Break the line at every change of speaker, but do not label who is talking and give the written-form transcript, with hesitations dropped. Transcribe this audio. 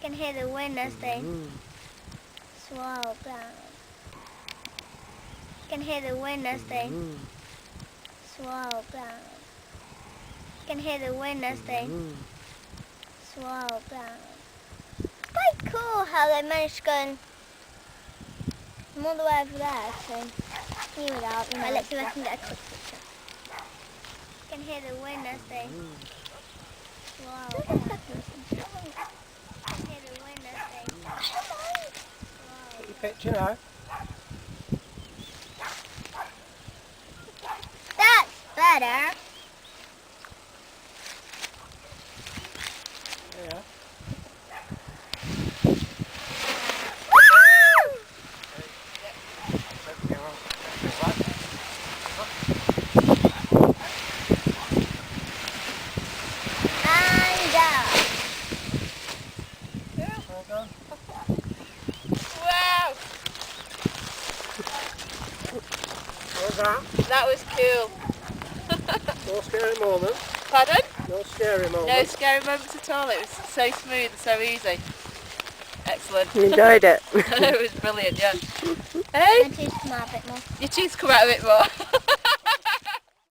can hear the wind as they swirl down. You can hear the wind as they swirl down. You can hear the wind as they swirl down. It's quite cool how they managed to go and I'm all the way over there, so you without. Right, let's see if I can get a quick picture. You can hear the wind as they swirl down. You can hear the wind as they swirl.
Get your picture now.
That's better.
Yeah.
Wow!
What was that?
That was cool.
No scary moment.
Pardon?
No scary moment.
No scary moments at all. It was so smooth and so easy. Excellent.
You enjoyed it?
It was brilliant, yeah. Hey?
My teeth come out a bit more.
Your teeth come out a bit more.